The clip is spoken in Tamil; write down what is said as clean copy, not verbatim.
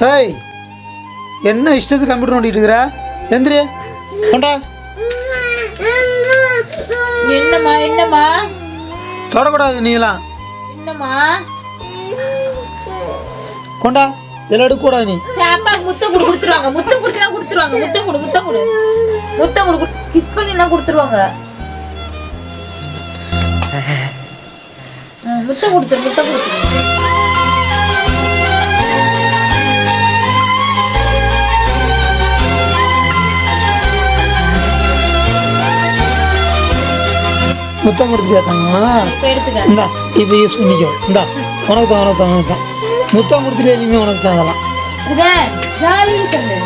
ஏய் என்ன இஷ்டத்துக்கு கம்ப்யூட்டர் நோண்டிட்டு இருக்கிற? எந்திரி கொண்டா. என்னம்மா என்னம்மா? தொடக்கூடாது நீலாம். என்னம்மா? கொண்டா. இதெல்லாம் எடுக்கக்கூடாது நீ. அப்பாவுக்கு முத்தம் கொடுத்துருவாங்க. முத்தம் கொடுத்துருவாங்க. முத்தம் கொடு முத்தம் கொடு முத்தம் கொடு. கிஸ் பண்ணிலாம் கொடுத்துருவாங்க. முத்தம் கொடுத்துரு முத்தம் கொடுத்துரு. முத்தம் கொடுத்துட்டியா தங்கம்மா? இந்தா இப்போ யூஸ் பண்ணிக்கோ. இந்தா உனக்கு தான் முத்தம் கொடுத்துட்டே இனிமே உனக்கு தான். அதெல்லாம் ஜாலி சொல்லு.